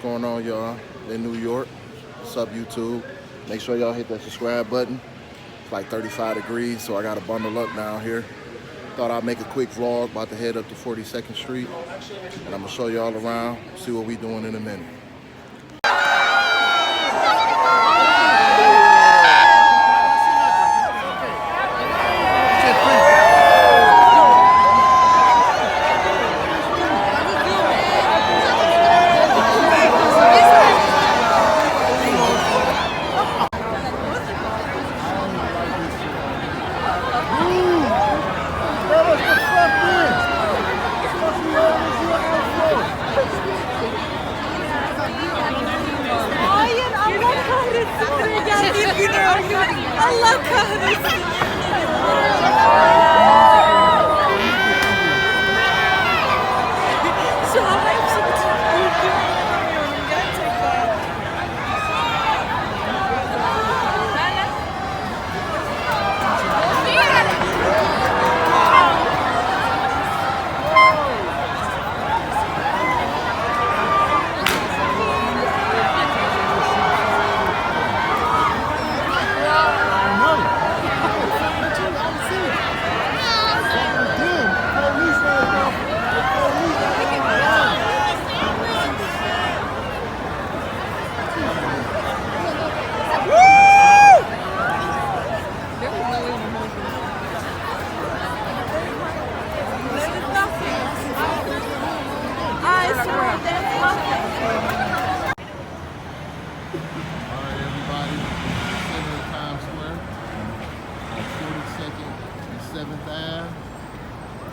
going on, y'all? In New York. What's up, YouTube? Make sure y'all hit that subscribe button. It's like 35 degrees, so I got to bundle up down here. Thought I'd make a quick vlog. About to head up to 42nd Street, and I'm gonna show y'all around. See what we doing in a minute. Allah kahretsin. Şu an hepsi bilmiyorum gerçekten.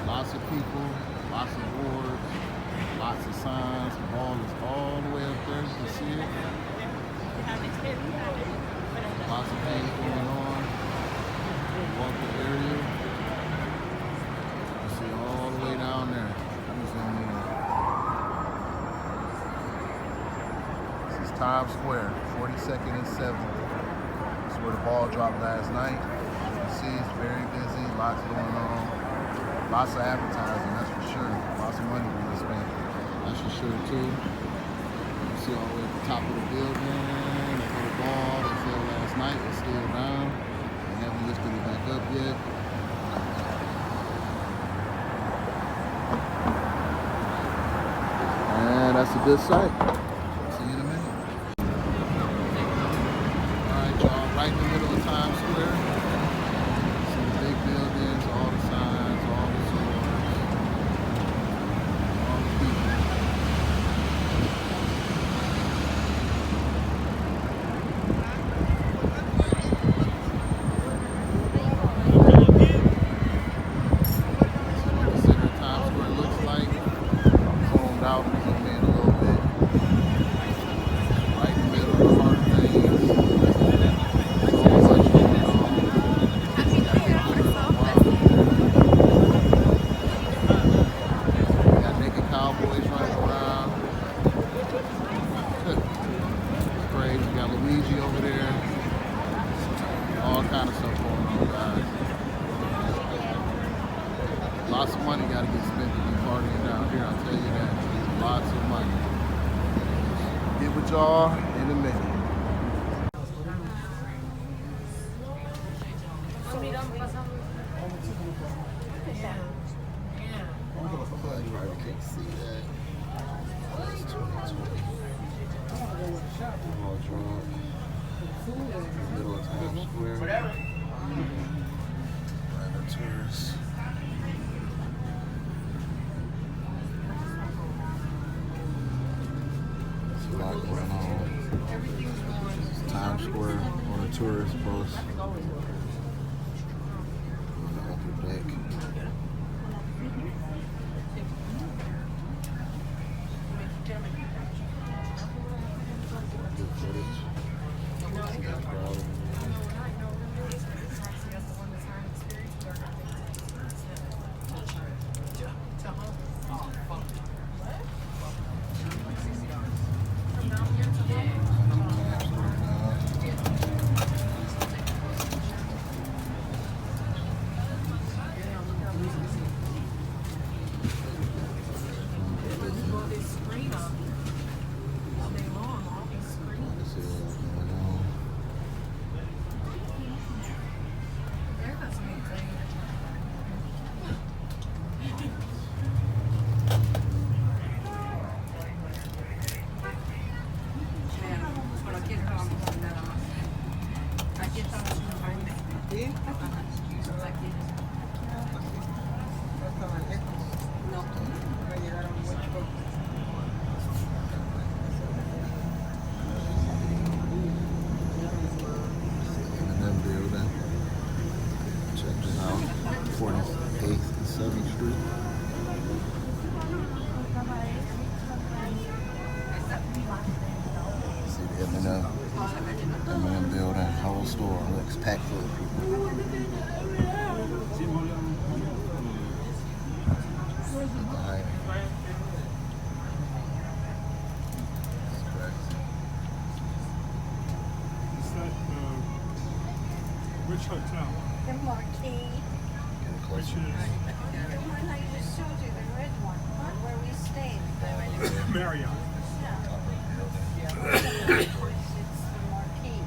Lots of people, lots of boards, lots of signs. The ball is all the way up there, you can see it. Lots of things going on. Walk the area. You see all the way down there. This is Times Square, 42nd and 7th. This is where the ball dropped last night. As you can see, it's very busy, lots going on. Lots of advertising, that's for sure. Lots of money being spent, that's for sure too. You see all the way at the top of the building, that little ball they fell last night is still down. They haven't lifted it back up yet. And that's a good sight. See you in a minute. All right, y'all, right in the middle of Times Square. See the big buildings, all the signs, all the stores, all the people. This is what the center of Times Square looks like. Zoomed out, zoomed in a little bit. Right in the middle of the heart of things. So much going on. Got naked cowboys running around. It's crazy. We got Luigi over there. All kind of stuff going on, guys. Lots of money got to get spent to be partying down here, I'll tell you that. Lots of money. Get with y'all in a minute. You probably can't see that. That's 2020. All drunk. Middle of Times Square. Random tourists. There's a lot going on. Times Square on a tourist bus. On the upper deck. Good footage. See that crowd. Street. See the M&M building, whole store looks packed full of people. Behind me. It's crazy. Is that which hotel? The Marquee. Getting Which closer. is The one I just showed you, the red one, where we stayed. Marriott. It's the Marquee.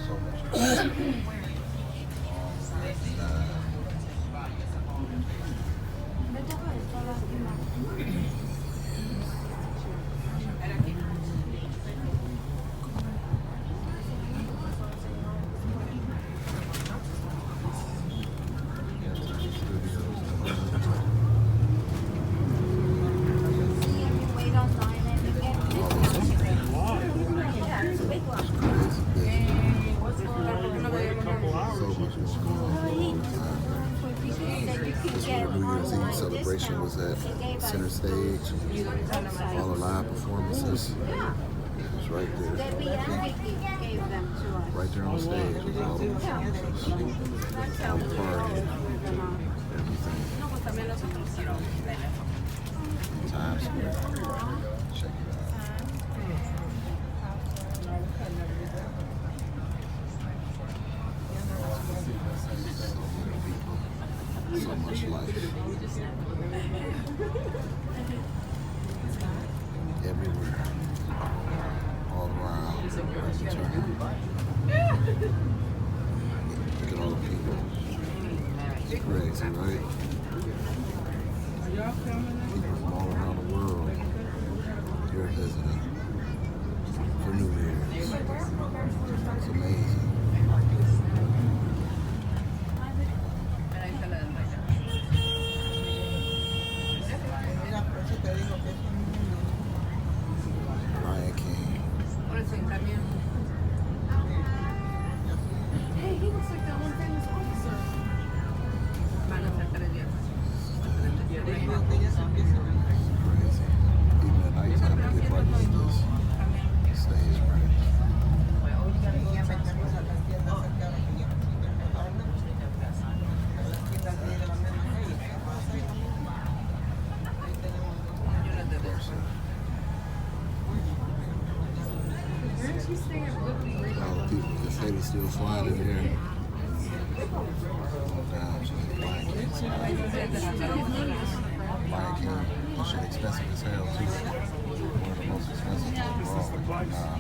So much. Wait online and you get yeah, it's a big one. Couple hours. So much going on all the time. New Year's Eve celebration was at Center Stage. All the live performances. It was right there. Debbie and Vicky gave them to us. Right there on stage with all the performances. All the party. Everything. Times Square. Check it out. So much life. Everywhere. All around. Every turn. Look at all the people. It's crazy, right? People from all around the world here visiting for New Year's. It's amazing. Lion King. Hey, he looks like that one famous officer. Crazy. Even at nighttime, it gets right as this stage right. Where's he staying at Whitley? All the people, this lady's still flying in here. Down, she's Lion King. Lion King. That shit expensive as hell too. One of the most expensive on Broadway.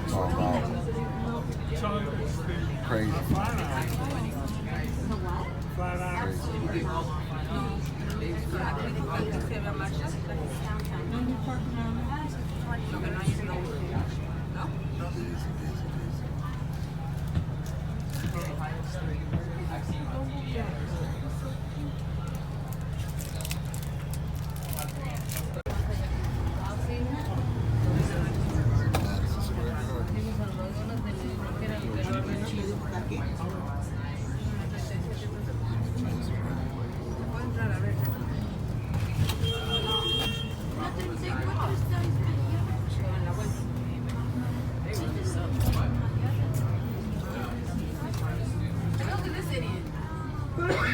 Talk about So it's the crazy. flat iron. Flat iron. Crazy. Busy, busy, busy. Madison Square Garden. Look at this idiot.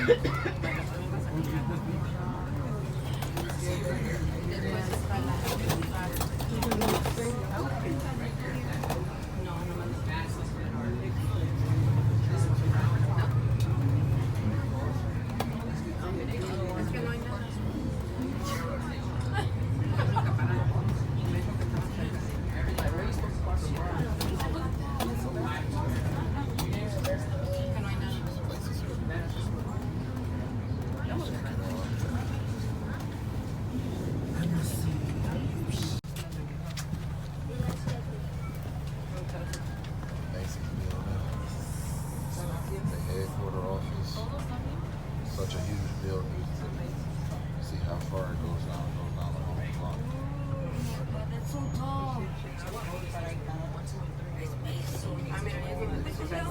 Right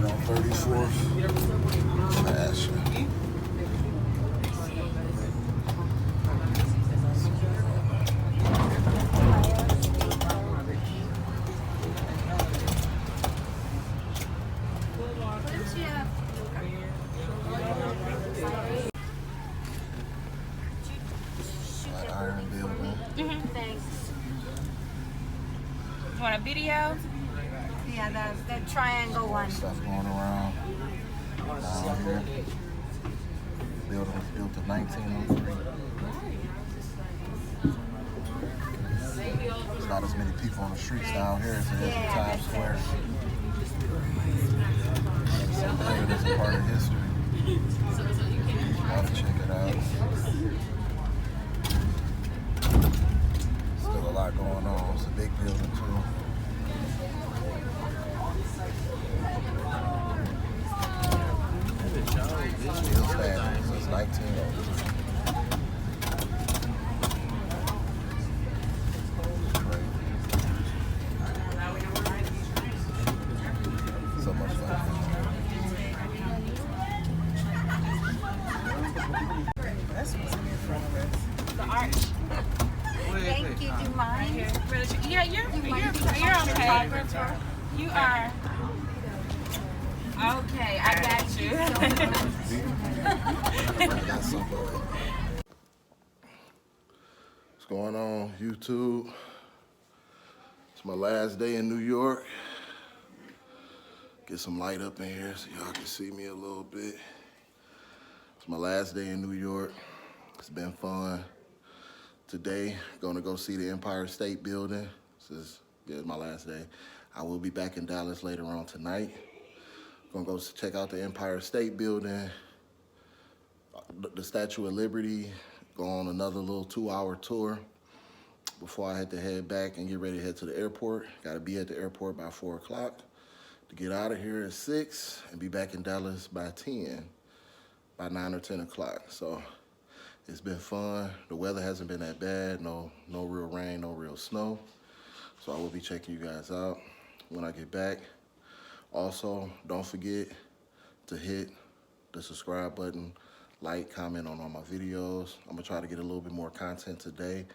on 34th. Fashion. Iron building. Thanks. You want a video? Yeah, the triangle one. Stuff going around down here. Building was built in 1903. There's not as many people on the streets down here as there is in Times Square. It's a part of history. Gotta check it out. Still a lot going on. It's a big building too. Still standing since 1903. So much fun. The arch. Thank you. Do you mind? Yeah, you're okay. You are. Okay, I got you. What's going on, YouTube? It's my last day in New York. Get some light up in here so y'all can see me a little bit. It's my last day in New York. It's been fun. Today, gonna go see the Empire State Building. This is my last day. I will be back in Dallas later on tonight. Gonna go check out the Empire State Building, the Statue of Liberty, go on another little 2-hour tour before I had to head back and get ready to head to the airport. Gotta be at the airport by 4 o'clock to get out of here at 6 and be back in Dallas by 10, by 9 or 10 o'clock. So it's been fun. The weather hasn't been that bad. No real rain, no real snow. So I will be checking you guys out when I get back. Also, don't forget to hit the subscribe button, like, comment on all my videos. I'm gonna try to get a little bit more content today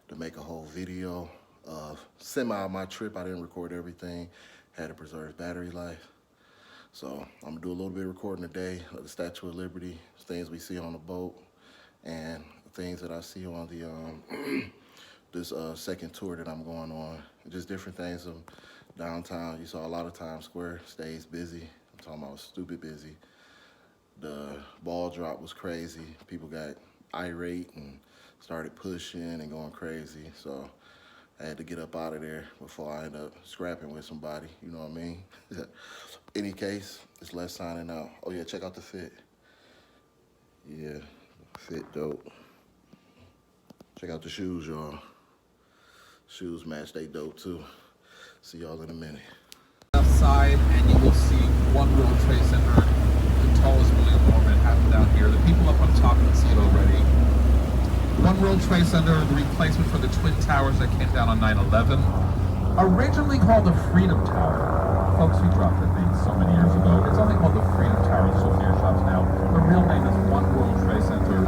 to make a whole video of my trip. I didn't record everything, had to preserve battery life. So I'm gonna do a little bit of recording today of the Statue of Liberty, things we see on the boat, and things that I see on the this second tour that I'm going on. Just different things of downtown. You saw a lot of Times Square stays busy. I'm talking about stupid busy. The ball drop was crazy. People got irate and started pushing and going crazy. So I had to get up out of there before I end up scrapping with somebody. You know what I mean? Any case, it's Les signing out. Oh yeah, check out the fit. Yeah, fit dope. Check out the shoes, y'all. Shoes match, they dope too. See y'all in a minute. Left side, and you will see One World Trade Center, the tallest building in all Manhattan down here. The people up on top can see it already. One World Trade Center, the replacement for the Twin Towers that came down on 9/11. Originally called the Freedom Tower. Folks, we dropped that thing so many years ago. It's only called the Freedom Tower, souvenir shops now. The real name is One World Trade Center,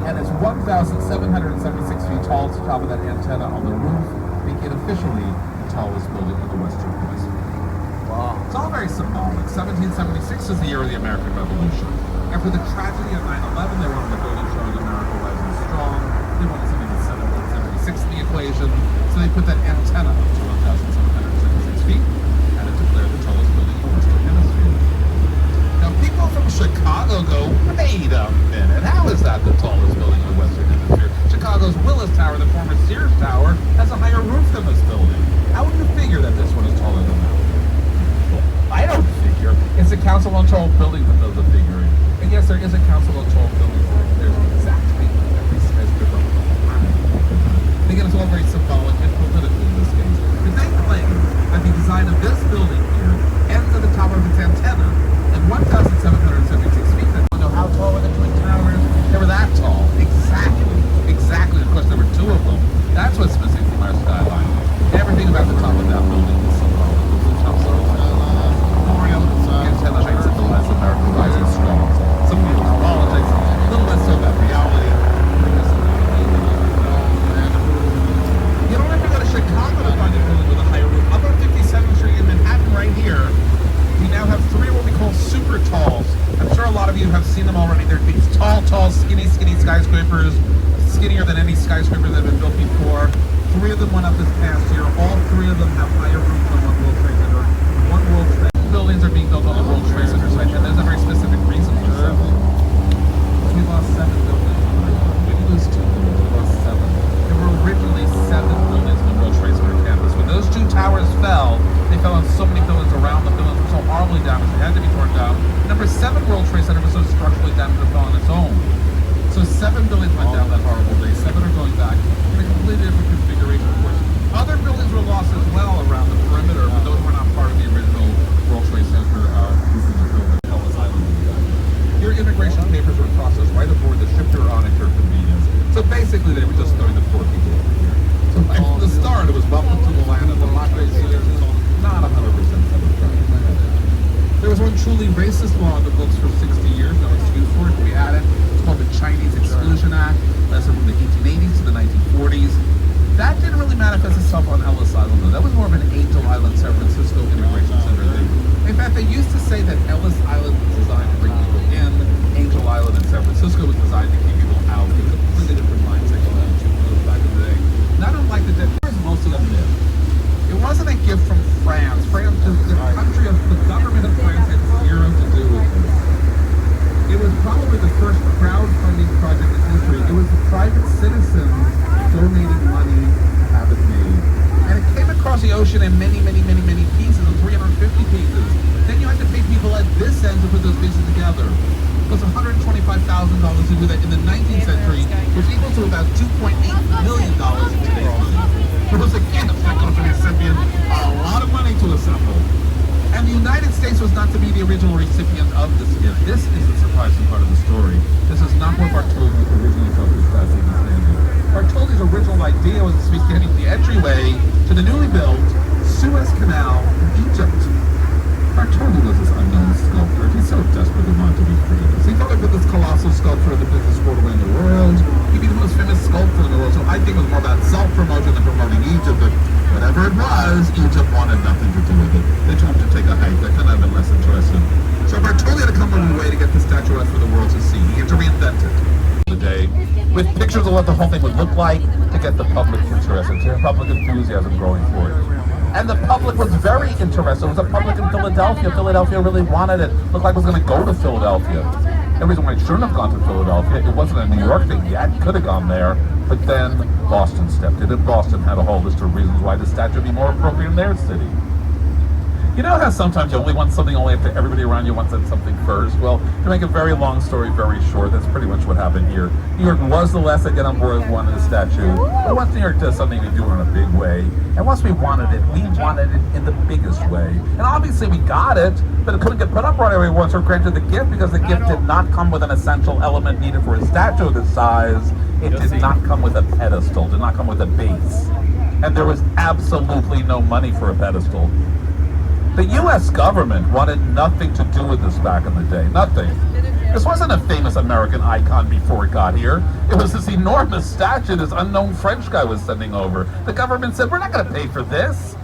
and it's 1,776 feet tall. It's the top of that antenna on the roof, making it officially the tallest building in the Western Hemisphere. Wow. It's all very symbolic. 1776 is the year of the American Revolution. After the tragedy of 9/11, they wanted to go to showing America rising strong. They wanted something to set up 176 in the equation, so they put that antenna up to 1,776 feet, and it declared the tallest building in the Western Hemisphere. Now, people from Chicago go, wait a minute, how is that the tallest building in the Western Hemisphere? Chicago's Willis Tower, the former Sears Tower, has a higher roof than this building. How would you figure that this one is taller than that? Well, I don't figure. It's a Council on Tall Buildings that does the figuring. And yes, there is a Council on Tall Buildings. There's an exact figure. Every skyscraper on the planet. And again, it's all very symbolic and political in this case. of them went up this past year. All 3 of them have higher roofs than One World Trade Center. One World Trade buildings are being built on the World Trade Center site, and there's a very specific reason for 7. We lost 7 buildings. We didn't lose 2 buildings, we lost 7. There were originally 7 buildings on the World Trade Center campus. When those 2 towers fell, they fell on so many buildings around. The buildings were so horribly damaged, they had to be torn down. Number 7 World Trade Center was so structurally damaged it fell on its own. So 7 buildings went down that horrible day. 7 are going back in a completely different configuration, of course. Other buildings were lost as well around the perimeter, but those were not part of the original World Trade Center grouping of buildings. Ellis Island. Your immigration papers were processed right aboard the ship you're on at your convenience. So basically, they were just throwing the poor people over here. So right from the start, it was welcome to the land of democracy. Not 100% democratic. There was one truly racist law in the books for 60 years. No excuse for it. We had it. It's called the Chinese Exclusion Act. Lasted from the 1880s to the 1940s. That didn't really manifest itself on Ellis Island, though. That was more of an Angel Island, San Francisco immigration center thing. In fact, they used to say that Ellis Island was designed to bring people in. Angel Island in San Francisco was designed to keep people out. It was a completely different mindset going on back in the day. And I don't like the difference. Most of them did. It wasn't a gift from France. France is the country of the government of France had 0 to do with this. It was probably the first crowdfunding project in history. It was the private citizens donating money to have it made. And it came across the ocean in many, many, many, many pieces, in 350 pieces. Then you had to pay people at this end to put those pieces together. It was $125,000 to do that in the 19th century, which equals to about $2.8 million in today's money. It was a gift that goes to the recipient, a lot of money to assemble. And the United States was not to be the original recipient of this gift. This is the surprising part of the story. This is not what Bartholdi originally thought was passing the standard. Bartholdi's original idea was to be getting the entryway to the newly built Suez Canal in Egypt. Bartholdi was this unknown sculptor. He's so desperate to want to be famous. He thought he put this colossal sculpture of the business world around the world. He'd be the most famous sculptor in the world. So I think it was more about self-promotion than promoting Egypt. But whatever it was, Egypt wanted nothing to do with it. They told him to take a hike. That couldn't have been less interesting. So Bartholdi had to come up with a way to get the statue out for the world to see. He had to reinvent it. The day with pictures of what the whole thing would look like to get the public interested, to have public enthusiasm growing for it. And the public was very interested. It was a public in Philadelphia. Philadelphia really wanted it. Looked like it was going to go to Philadelphia. The reason why it shouldn't have gone to Philadelphia, it wasn't a New York thing yet. It could have gone there. But then Boston stepped in, and Boston had a whole list of reasons why the statue would be more appropriate in their city. You know how sometimes you only want something only after everybody around you wants something first? Well, to make a very long story very short, that's pretty much what happened here. New York was the last to get on board with one of the statue. But once New York does something, we do it in a big way. And once we wanted it in the biggest way. And obviously we got it, but it couldn't get put up right away once we're granted the gift, because the gift did not come with an essential element needed for a statue of this size. It did not come with a pedestal, did not come with a base. And there was absolutely no money for a pedestal. The U.S. government wanted nothing to do with this back in the day. Nothing. This wasn't a famous American icon before it got here. It was this enormous statue this unknown French guy was sending over. The government said, we're not going to pay for this.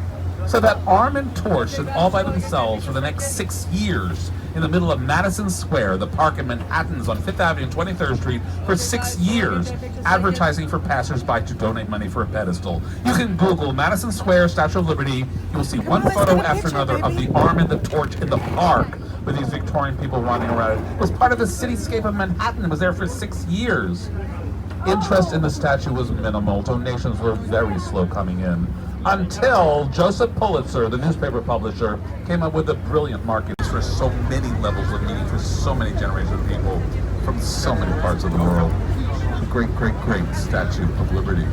So that Arm and Torch stood all by themselves for the next 6 years in the middle of Madison Square, the park in Manhattan's on 5th Avenue and 23rd Street, for 6 years, advertising for passersby to donate money for a pedestal. You can Google Madison Square, Statue of Liberty. You will see one photo after another of the Arm and the Torch in the park with these Victorian people running around it. It was part of the cityscape of Manhattan. It was there for 6 years. Interest in the statue was minimal. Donations were very slow coming in. Until Joseph Pulitzer, the newspaper publisher, came up with a brilliant market for so many levels of meaning for so many generations of people from so many parts of the world. The great, great, great Statue of Liberty.